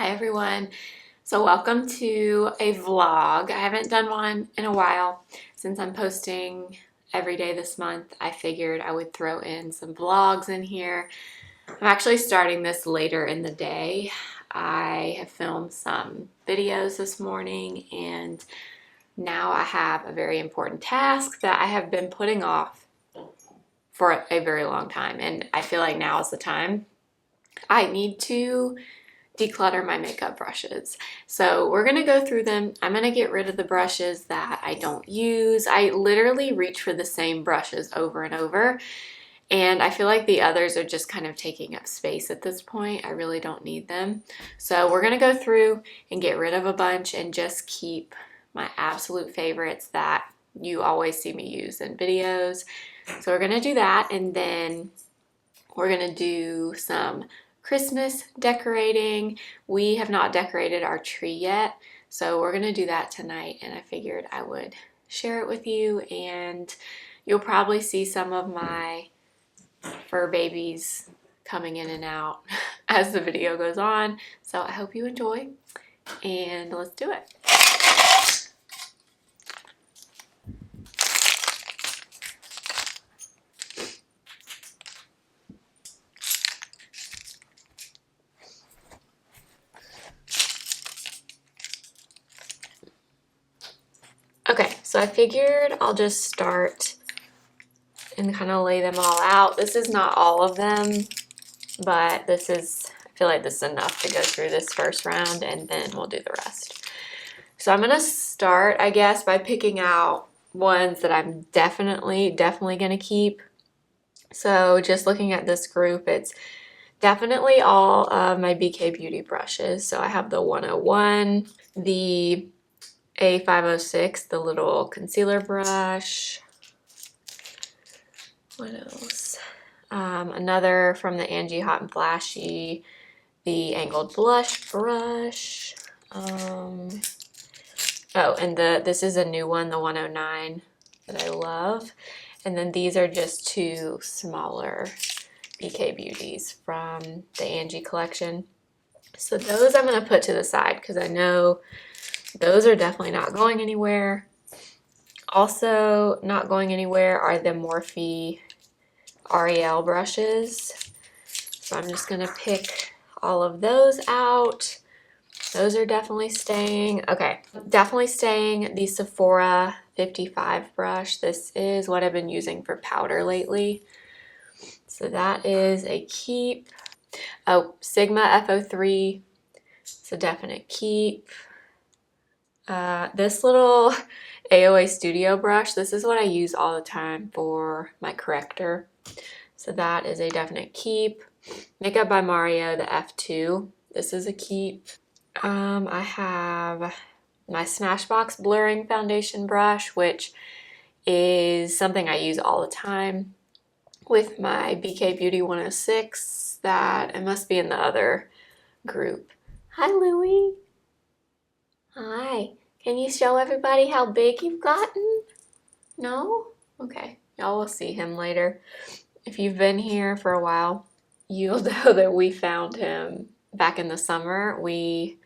Hi everyone. So welcome to a vlog. I haven't done one in a while. Since I'm posting every day this month, I figured I would throw in some vlogs in here. I'm actually starting this later in the day. I have filmed some videos this morning and now I have a very important task that I have been putting off for a very long time, and I feel like now is the time. I need to declutter my makeup brushes. So we're gonna go through them. I'm gonna get rid of the brushes that I don't use. I literally reach for the same brushes over and over, and I feel like the others are just kind of taking up space at this point. I really don't need them. So we're gonna go through and get rid of a bunch and just keep my absolute favorites that you always see me use in videos. So we're gonna do that, and then we're gonna do some Christmas decorating. We have not decorated our tree yet, so we're gonna do that tonight, and I figured I would share it with you, and you'll probably see some of my fur babies coming in and out as the video goes on. So I hope you enjoy, and let's do it. Okay, so I figured I'll just start and kind of lay them all out. This is not all of them, but I feel like this is enough to go through this first round, and then we'll do the rest. So I'm gonna start, I guess, by picking out ones that I'm definitely gonna keep. So just looking at this group, it's definitely all of my BK Beauty brushes. So I have the 101, the A506, the little concealer brush. What else? Another from the Angie Hot and Flashy, the angled blush brush. Oh, and this is a new one, the 109 that I love. And then these are just two smaller BK Beauties from the Angie collection. So those I'm gonna put to the side because I know those are definitely not going anywhere. Also not going anywhere are the Morphe Ariel brushes. So I'm just gonna pick all of those out. Those are definitely staying. Okay, definitely staying the Sephora 55 brush. This is what I've been using for powder lately. So that is a keep. Oh, Sigma F03. It's a definite keep. This little AOA Studio brush, this is what I use all the time for my corrector. So that is a definite keep. Makeup by Mario, the F2. This is a keep. I have my Smashbox blurring foundation brush, which is something I use all the time with my BK Beauty 106. That it must be in the other group. Hi, Louie. Hi. Can you show everybody how big you've gotten? No? Okay. Y'all will see him later. If you've been here for a while, you'll know that we found him back in the summer. We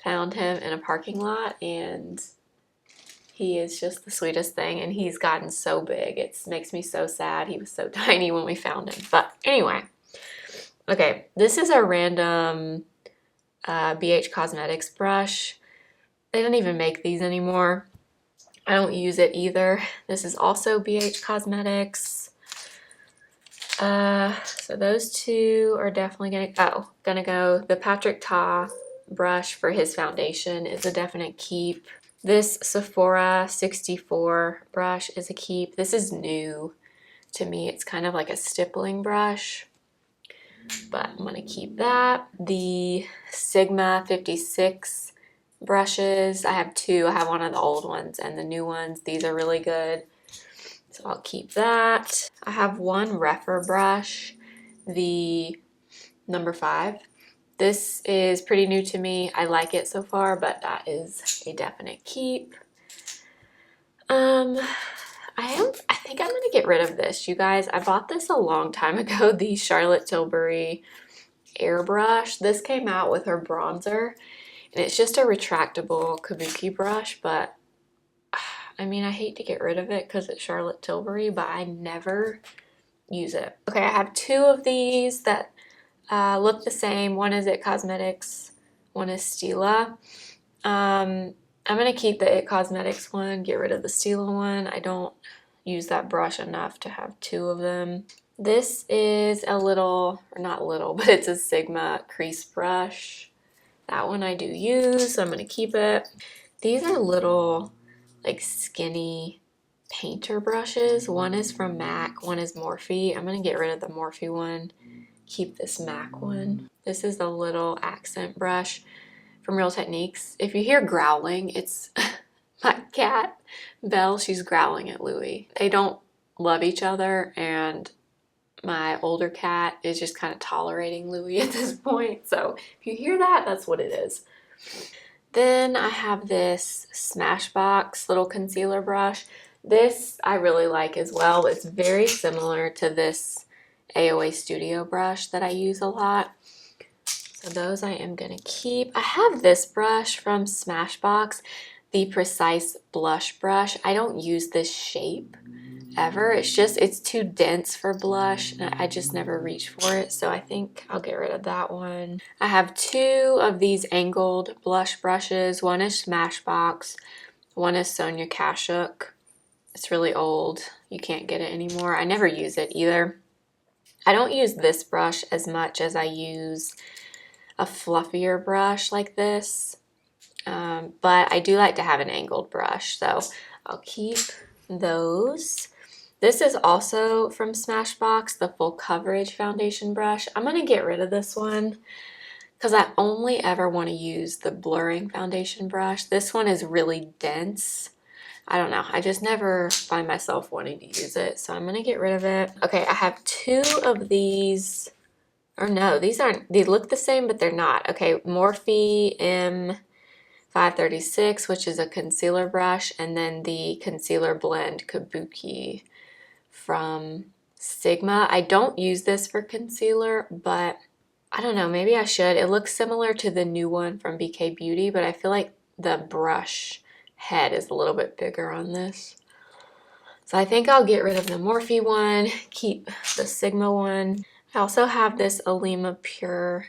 found him in a parking lot, and he is just the sweetest thing, and he's gotten so big. It makes me so sad. He was so tiny when we found him. But anyway, okay, this is a random BH Cosmetics brush. They don't even make these anymore. I don't use it either. This is also BH Cosmetics. So those two are definitely gonna go. The Patrick Ta brush for his foundation is a definite keep. This Sephora 64 brush is a keep. This is new to me. It's kind of like a stippling brush, but I'm gonna keep that. The Sigma 56 brushes, I have two. I have one of the old ones and the new ones. These are really good, so I'll keep that. I have one Refer brush, the number 5. This is pretty new to me. I like it so far, but that is a definite keep. I think I'm gonna get rid of this, you guys. I bought this a long time ago, the Charlotte Tilbury airbrush. This came out with her bronzer, and it's just a retractable kabuki brush, but I mean, I hate to get rid of it because it's Charlotte Tilbury, but I never use it. Okay, I have two of these that look the same. One is It Cosmetics, one is Stila. I'm gonna keep the It Cosmetics one, get rid of the Stila one. I don't use that brush enough to have two of them. This is a little, or not little, but it's a Sigma crease brush. That one I do use, so I'm gonna keep it. These are little, like skinny painter brushes. One is from MAC, one is Morphe. I'm gonna get rid of the Morphe one, keep this MAC one. This is a little accent brush from Real Techniques. If you hear growling, it's my cat, Belle, she's growling at Louie. They don't love each other, and my older cat is just kind of tolerating Louie at this point. So if you hear that, that's what it is. Then I have this Smashbox little concealer brush. This I really like as well. It's very similar to this AOA Studio brush that I use a lot. So those I am going to keep. I have this brush from Smashbox, the Precise Blush Brush. I don't use this shape ever. It's too dense for blush, and I just never reach for it, so I think I'll get rid of that one. I have two of these angled blush brushes. One is Smashbox, one is Sonia Kashuk. It's really old. You can't get it anymore. I never use it either. I don't use this brush as much as I use a fluffier brush like this, but I do like to have an angled brush, so I'll keep those. This is also from Smashbox, the Full Coverage Foundation Brush. I'm going to get rid of this one because I only ever want to use the blurring foundation brush. This one is really dense. I don't know. I just never find myself wanting to use it, so I'm going to get rid of it. Okay, I have two of these. Or no, these aren't. They look the same, but they're not. Okay, Morphe M536, which is a concealer brush, and then the Concealer Blend Kabuki from Sigma. I don't use this for concealer, but I don't know, maybe I should. It looks similar to the new one from BK Beauty, but I feel like the brush head is a little bit bigger on this. So I think I'll get rid of the Morphe one, keep the Sigma one. I also have this Alima Pure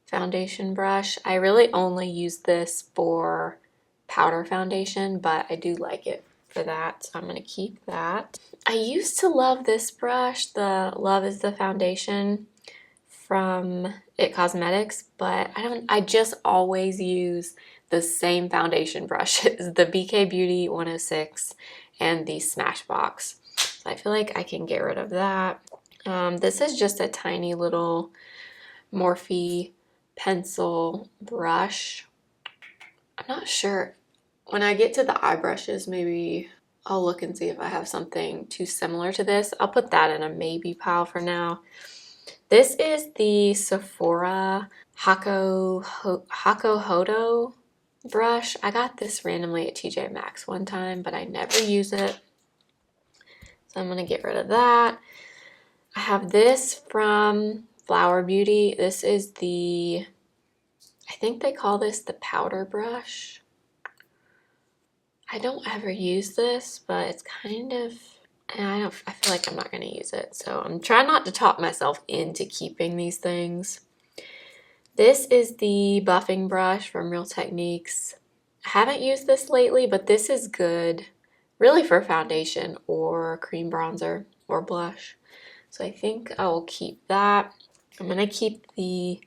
foundation brush. I really only use this for powder foundation, but I do like it for that, so I'm going to keep that. I used to love this brush, the Love is the Foundation from It Cosmetics, but I just always use the same foundation brushes, the BK Beauty 106 and the Smashbox. So I feel like I can get rid of that. This is just a tiny little Morphe pencil brush. I'm not sure. When I get to the eye brushes, maybe I'll look and see if I have something too similar to this. I'll put that in a maybe pile for now. This is the Sephora Hako Hodo brush. I got this randomly at TJ Maxx one time, but I never use it. So I'm going to get rid of that. I have this from Flower Beauty. This is the, I think they call this the powder brush. I don't ever use this, but it's kind of, I feel like I'm not going to use it. So I'm trying not to talk myself into keeping these things. This is the buffing brush from Real Techniques. I haven't used this lately, but this is good really for foundation or cream bronzer or blush. So I think I will keep that. I'm going to keep the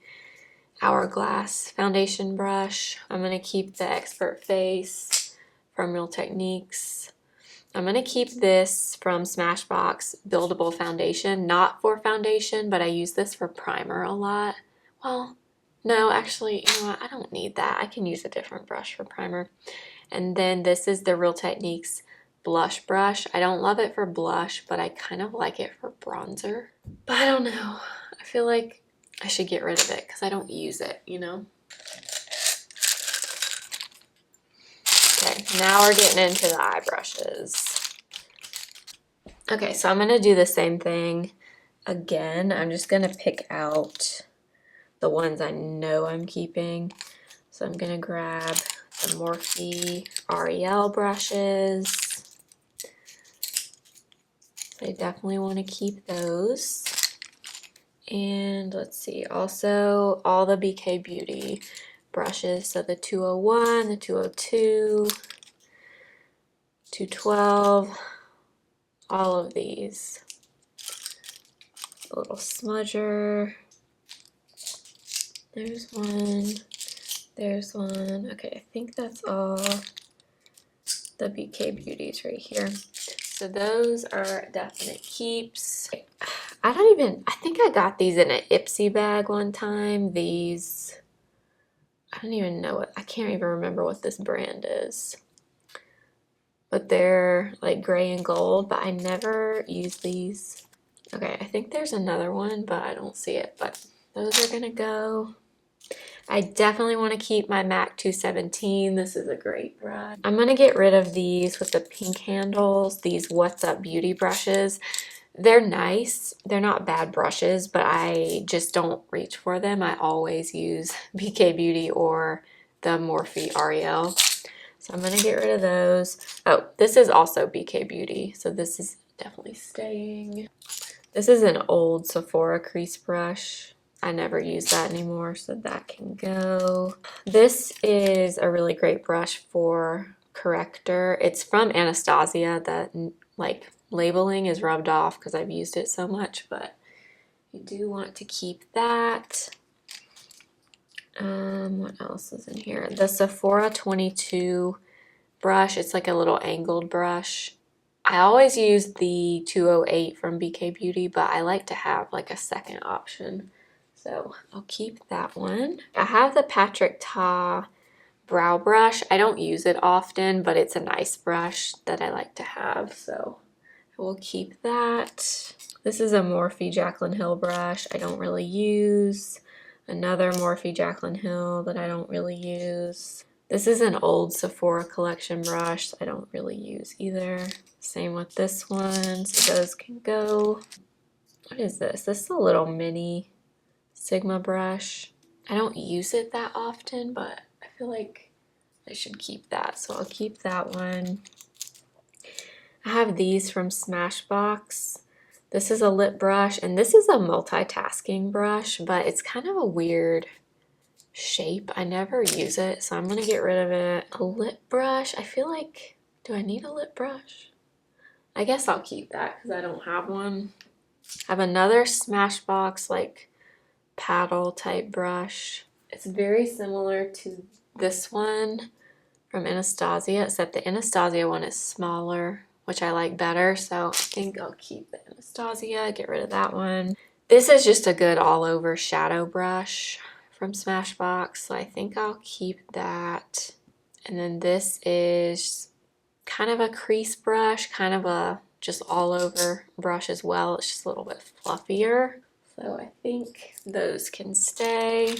Hourglass foundation brush. I'm going to keep the Expert Face from Real Techniques. I'm going to keep this from Smashbox Buildable Foundation. Not for foundation, but I use this for primer a lot. Well, no, actually, you know what? I don't need that. I can use a different brush for primer. And then this is the Real Techniques blush brush. I don't love it for blush, but I kind of like it for bronzer. But I don't know. I feel like I should get rid of it because I don't use it, you know? Okay, now we're getting into the eye brushes. Okay, so I'm going to do the same thing again. I'm just going to pick out the ones I know I'm keeping. So I'm gonna grab the Morphe Ariel brushes. I definitely want to keep those. And let's see, also all the BK Beauty brushes. So the 201, the 202, 212, all of these. A little smudger. There's one. There's one. Okay, I think that's all the BK Beauties right here. So those are definite keeps. I think I got these in an Ipsy bag one time. These, I don't even know what, I can't even remember what this brand is. But they're like gray and gold, but I never use these. Okay, I think there's another one, but I don't see it. But those are gonna go. I definitely want to keep my MAC 217. This is a great brush. I'm gonna get rid of these with the pink handles, these What's Up Beauty brushes. They're nice. They're not bad brushes, but I just don't reach for them. I always use BK Beauty or the Morphe Ariel. So I'm going to get rid of those. Oh, this is also BK Beauty. So this is definitely staying. This is an old Sephora crease brush. I never use that anymore, so that can go. This is a really great brush for corrector. It's from Anastasia. That like labeling is rubbed off because I've used it so much, but you do want to keep that. What else is in here? The Sephora 22 brush. It's like a little angled brush. I always use the 208 from BK Beauty, but I like to have like a second option. So I'll keep that one. I have the Patrick Ta brow brush. I don't use it often, but it's a nice brush that I like to have, so I will keep that. This is a Morphe Jaclyn Hill brush I don't really use. Another Morphe Jaclyn Hill that I don't really use. This is an old Sephora collection brush I don't really use either. Same with this one, so those can go. What is this? This is a little mini Sigma brush. I don't use it that often, but I feel like I should keep that, so I'll keep that one. I have these from Smashbox. This is a lip brush, and this is a multitasking brush, but it's kind of a weird shape. I never use it, so I'm gonna get rid of it. A lip brush, I feel like, do I need a lip brush? I guess I'll keep that because I don't have one. I have another Smashbox like paddle type brush. It's very similar to this one from Anastasia, except the Anastasia one is smaller, which I like better, so I think I'll keep the Anastasia, get rid of that one. This is just a good all-over shadow brush from Smashbox, so I think I'll keep that. And then this is kind of a crease brush, kind of a just all-over brush as well. It's just a little bit fluffier, so I think those can stay.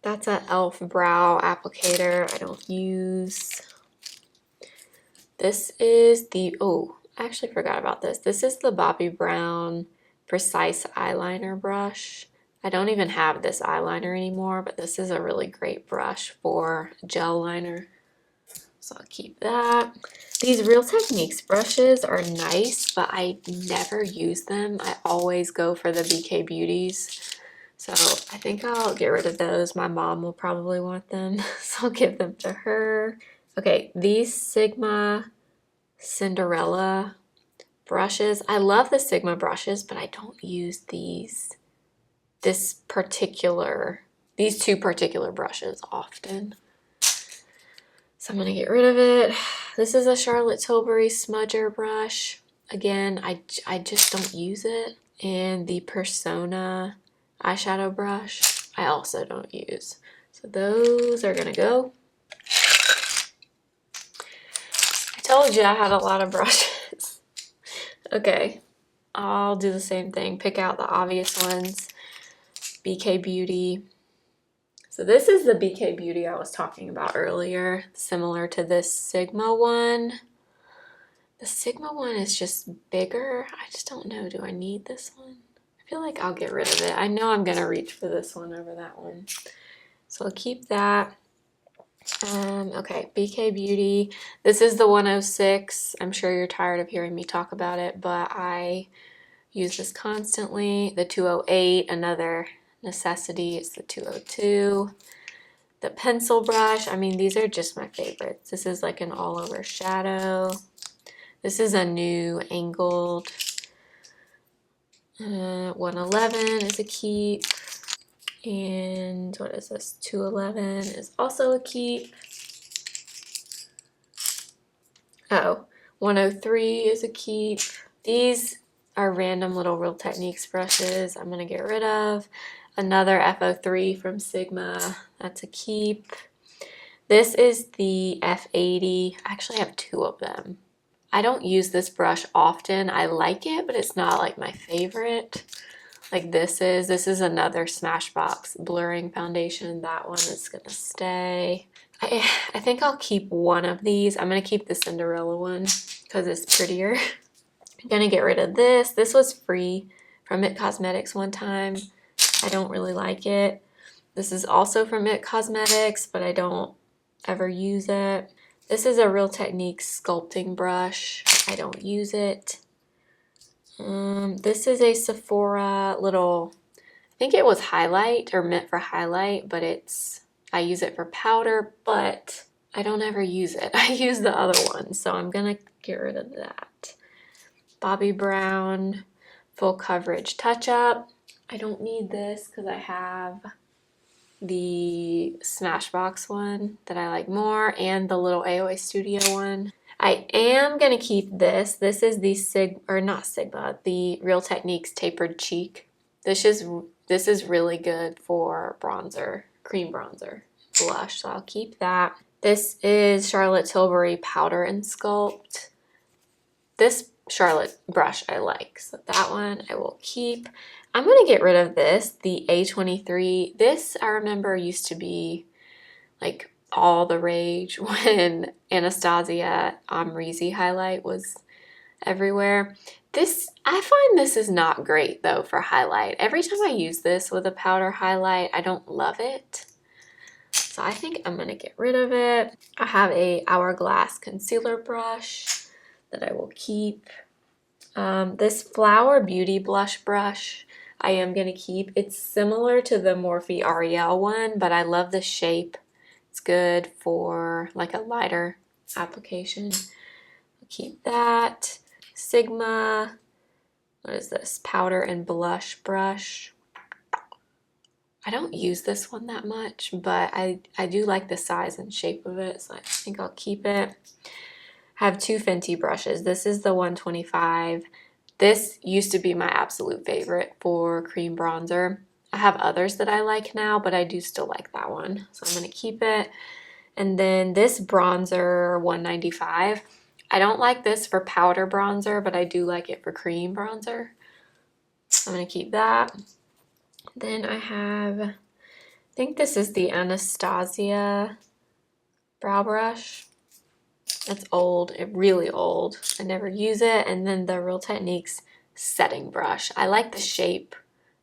That's an e.l.f. brow applicator I don't use. This is the, oh, I actually forgot about this. This is the Bobbi Brown Precise Eyeliner brush. I don't even have this eyeliner anymore, but this is a really great brush for gel liner. So I'll keep that. These Real Techniques brushes are nice, but I never use them. I always go for the BK Beauties. So I think I'll get rid of those. My mom will probably want them, so I'll give them to her. Okay, these Sigma Cinderella brushes. I love the Sigma brushes, but I don't use these two particular brushes often. So I'm gonna get rid of it. This is a Charlotte Tilbury smudger brush. Again, I just don't use it. And the Persona eyeshadow brush, I also don't use. So those are gonna go. I told you I had a lot of brushes. Okay, I'll do the same thing. Pick out the obvious ones. BK Beauty. So this is the BK Beauty I was talking about earlier, similar to this Sigma one. The Sigma one is just bigger. I just don't know, do I need this one? I feel like I'll get rid of it. I know I'm gonna reach for this one over that one. So I'll keep that. Okay, BK Beauty. This is the 106. I'm sure you're tired of hearing me talk about it, but I use this constantly. The 208, another necessity, is the 202. The pencil brush, I mean, these are just my favorites. This is like an all over shadow. This is a new angled 111 is a keep. And what is this? 211 is also a keep. Oh, 103 is a keep. These are random little Real Techniques brushes I'm gonna get rid of. Another F03 from Sigma, that's a keep. This is the F80. I actually have two of them. I don't use this brush often. I like it, but it's not like my favorite. Like this is another Smashbox blurring foundation. That one is gonna stay. I think I'll keep one of these. I'm gonna keep the Cinderella one because it's prettier. I'm gonna get rid of this. This was free from It Cosmetics one time. I don't really like it. This is also from It Cosmetics, but I don't ever use it. This is a Real Techniques sculpting brush. I don't use it. This is a Sephora little, I think it was highlight or meant for highlight, but I use it for powder, but I don't ever use it. I use the other one, so I'm gonna get rid of that. Bobbi Brown Full Coverage Touch Up. I don't need this because I have the Smashbox one that I like more and the little AOA Studio one. I am gonna keep this. This is the the Real Techniques Tapered Cheek. This is really good for bronzer, cream bronzer, blush, so I'll keep that. This is Charlotte Tilbury Powder and Sculpt. This Charlotte brush I like, so that one I will keep. I'm gonna get rid of this, the A23. This I remember used to be like all the rage when Anastasia Amrezy highlight was everywhere. I find this is not great though for highlight. Every time I use this with a powder highlight, I don't love it. So I think I'm gonna get rid of it. I have a Hourglass concealer brush that I will keep. This Flower Beauty blush brush I am gonna keep. It's similar to the Morphe Ariel one, but I love the shape. It's good for like a lighter application. I'll keep that. Sigma, what is this? Powder and blush brush. I don't use this one that much, but I do like the size and shape of it, so I think I'll keep it. I have two Fenty brushes. This is the 125. This used to be my absolute favorite for cream bronzer. I have others that I like now, but I do still like that one, so I'm gonna keep it. And then this bronzer 195. I don't like this for powder bronzer, but I do like it for cream bronzer. I'm gonna keep that. Then I think this is the Anastasia brow brush. It's old, really old. I never use it. And then the Real Techniques setting brush. I like the shape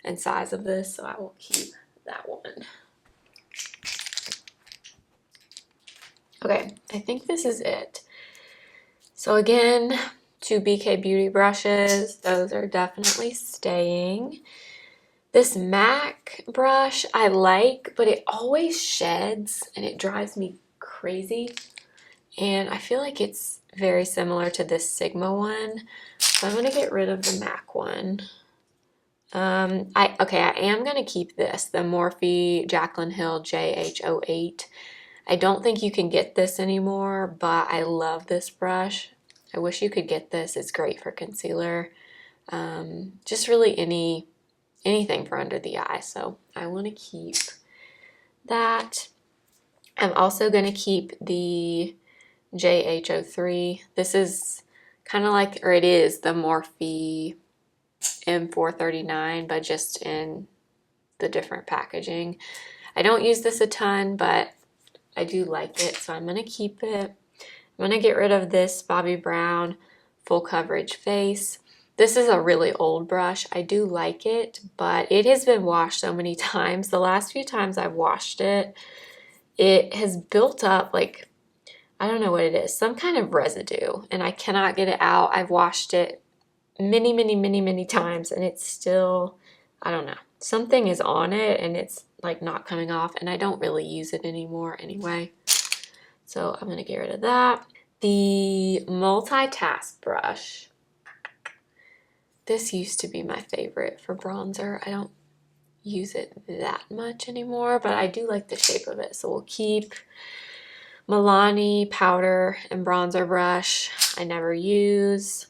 and size of this, so I will keep that one. Okay, I think this is it. So again, two BK Beauty brushes. Those are definitely staying. This MAC brush I like, but it always sheds and it drives me crazy. And I feel like it's very similar to this Sigma one. So I'm gonna get rid of the MAC one. I am gonna keep this, the Morphe Jaclyn Hill JH08. I don't think you can get this anymore, but I love this brush. I wish you could get this. It's great for concealer. Just really anything for under the eye. So I want to keep that. I'm also going to keep the JH03. This is kind of like, or it is the Morphe M439, but just in the different packaging. I don't use this a ton, but I do like it, so I'm going to keep it. I'm going to get rid of this Bobbi Brown Full Coverage Face. This is a really old brush. I do like it, but it has been washed so many times. The last few times I've washed it, it has built up like, I don't know what it is, some kind of residue, and I cannot get it out. I've washed it many times, and it's still, I don't know, something is on it and it's like not coming off, and I don't really use it anymore anyway. So I'm gonna get rid of that. The multitask brush. This used to be my favorite for bronzer. I don't use it that much anymore, but I do like the shape of it. So we'll keep Milani powder and bronzer brush. I never use.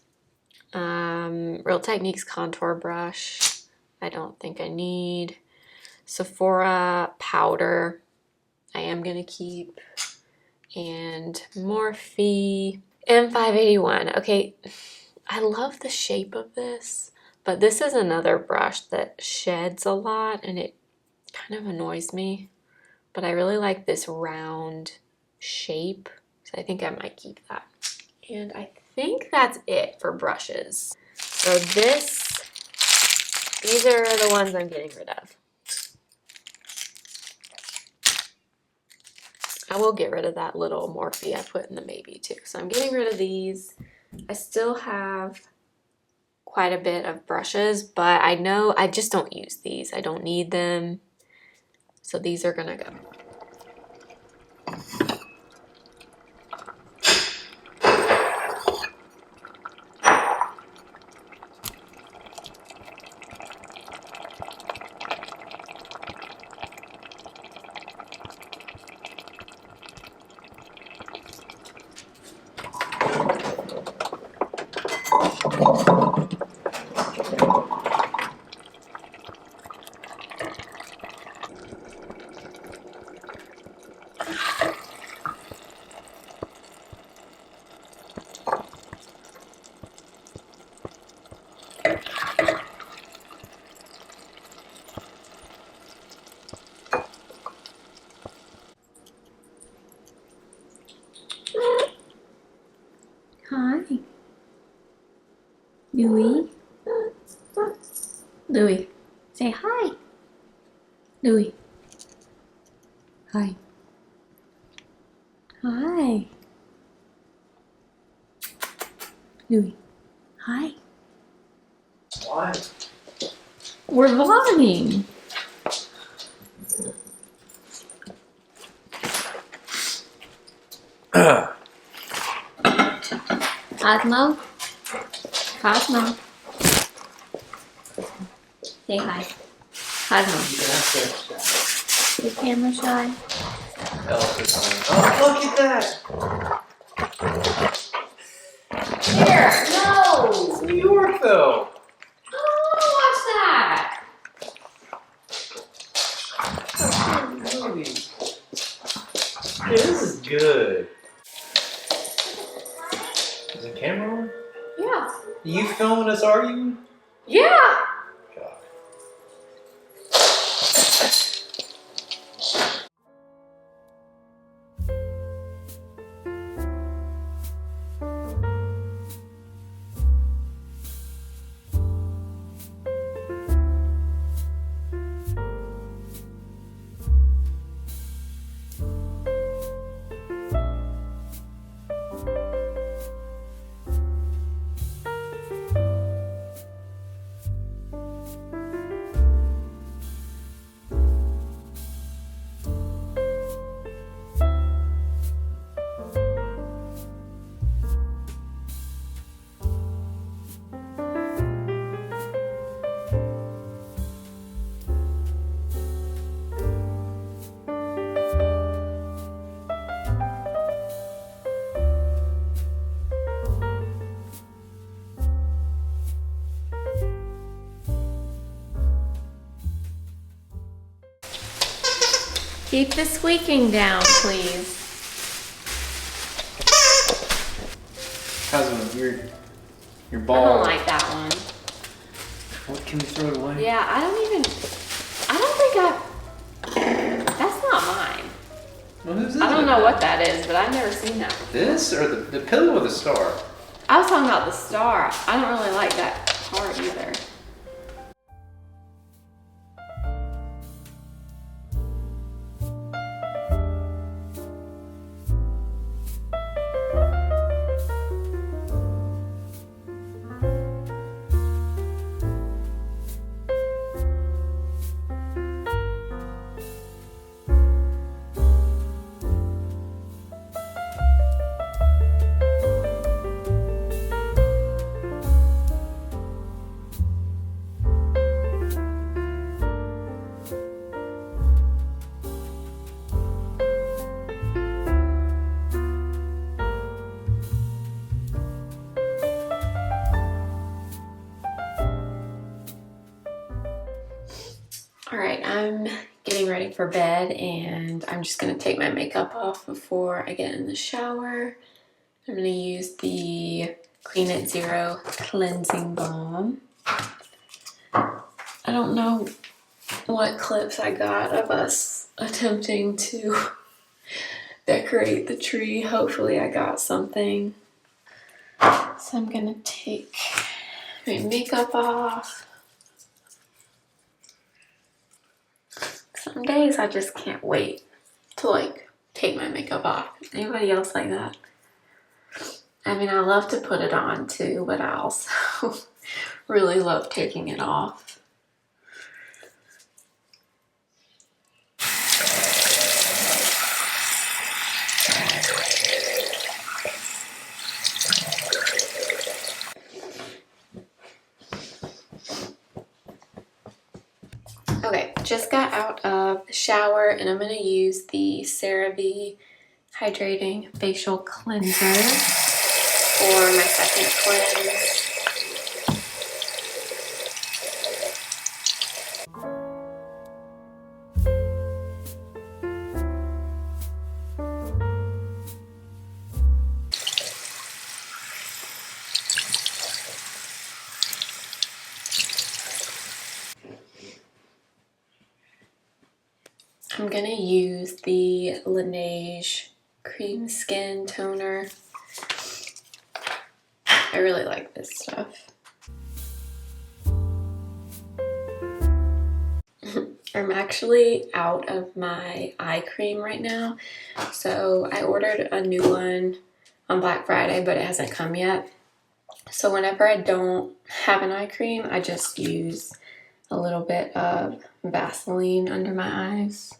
Real Techniques contour brush. I don't think I need. Sephora powder. I am gonna keep. And Morphe M581. Okay. I love the shape of this, but this is another brush that sheds a lot and it kind of annoys me, but I really like this round shape, so I think I might keep that. And I think that's it for brushes. So these are the ones I'm getting rid of. I will get rid of that little Morphe I put in the maybe too. So I'm getting rid of these. I still have quite a bit of brushes, but I know I just don't use these. I don't need them. So these are gonna go. Hi. Louie. Louie. Say hi. Louie. Hi. Hi. Louie. Hi. What? We're vlogging. Cosmo? Cosmo? Say hi. Cosmo. Is camera shy? Oh, look at that! Here! No! It's New York, though. I don't want to watch that. Movie. Yeah, this is good. Is the camera on? Yeah. Are you filming us arguing? Yeah. God. Keep the squeaking down, please. How's your I ball? don't like that one. What, can we throw it away? Yeah, I don't think that's not mine. Well, whose is I don't it? know what that is, but I've never seen that before. This or the pillow or the star? I was talking about the star. I don't really like that hard either. Alright, I'm getting ready for bed and I'm just going to take my makeup off before I get in the shower. I'm going to use the Clean It Zero Cleansing Balm. I don't know what clips I got of us attempting to decorate the tree. Hopefully I got something. So I'm going to take my makeup off. Some days I just can't wait to take my makeup off. Anybody else like that? I mean, I love to put it on too, but I also really love taking it off. Okay, just got out of the shower and I'm going to use the CeraVe Hydrating Facial Cleanser for my second cleanse. I'm going to use the Laneige Cream Skin Toner. I really like this stuff. I'm actually out of my eye cream right now, so I ordered a new one on Black Friday, but it hasn't come yet. So whenever I don't have an eye cream, I just use a little bit of Vaseline under my eyes.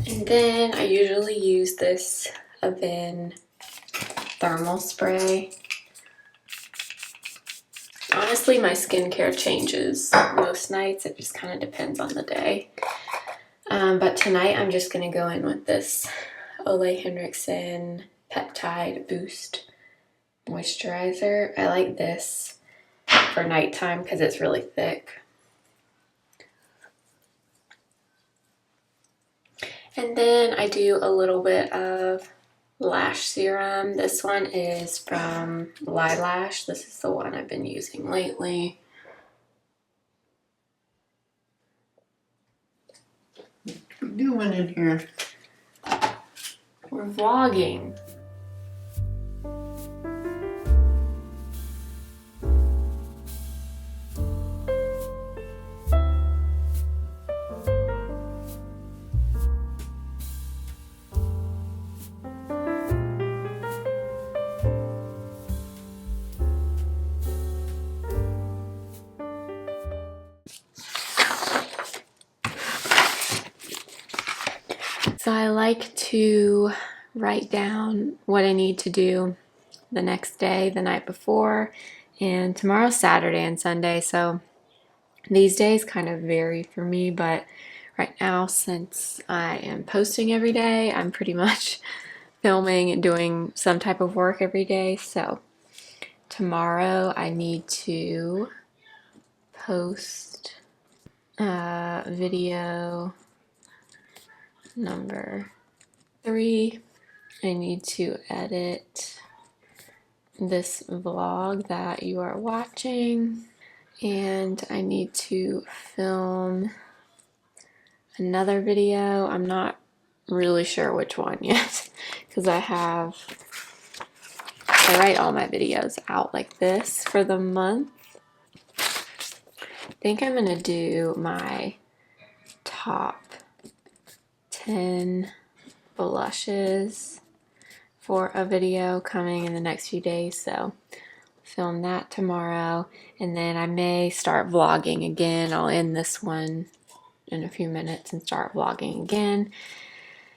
And then I usually use this Avène thermal spray. Honestly, my skincare changes most nights. It just kind of depends on the day. But tonight I'm just going to go in with this Ole Henriksen Peptide Boost Moisturizer. I like this for nighttime because it's really thick. And then I do a little bit of lash serum. This one is from Lilash. This is the one I've been using lately. What are you doing in here? We're vlogging. So I like to write down what I need to do the next day, the night before, and tomorrow's Saturday and Sunday, so these days kind of vary for me, but right now, since I am posting every day, I'm pretty much filming and doing some type of work every day. So tomorrow I need to post video number 3. I need to edit this vlog that you are watching, and I need to film another video. I'm not really sure which one yet because I write all my videos out like this for the month. I think I'm gonna do my top 10 blushes for a video coming in the next few days, so film that tomorrow, and then I may start vlogging again. I'll end this one in a few minutes and start vlogging again.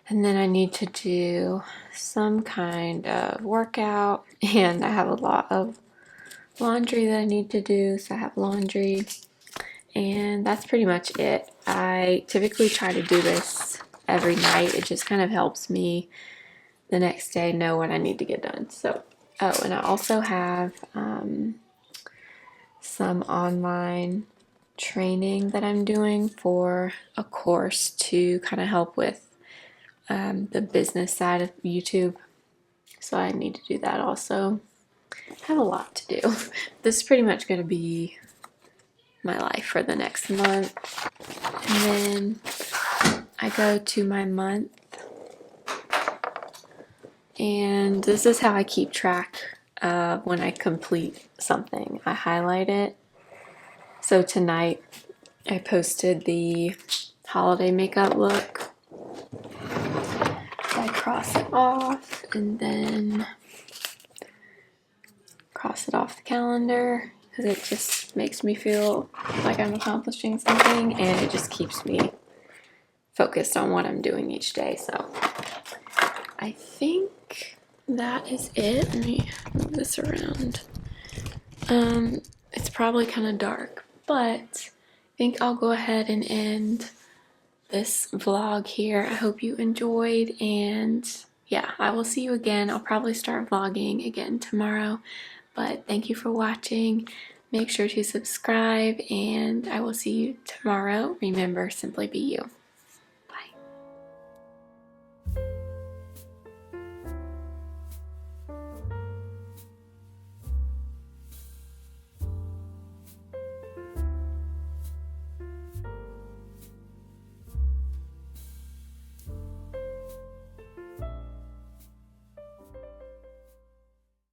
And then I need to do some kind of workout, and I have a lot of laundry that I need to do, so I have laundry, and that's pretty much it. I typically try to do this every night. It just kind of helps me the next day know what I need to get done. So, oh, and I also have some online training that I'm doing for a course to kind of help with the business side of YouTube. So I need to do that also. I have a lot to do. This is pretty much going to be my life for the next month. And then I go to my month. And this is how I keep track of when I complete something. I highlight it. So tonight I posted the holiday makeup look. So I cross it off and then cross it off the calendar because it just makes me feel like I'm accomplishing something, and it just keeps me focused on what I'm doing each day. So I think that is it. Let me move this around. It's probably kind of dark, but I think I'll go ahead and end this vlog here. I hope you enjoyed, and yeah, I will see you again. I'll probably start vlogging again tomorrow, but thank you for watching. Make sure to subscribe, and I will see you tomorrow. Remember, simply be you.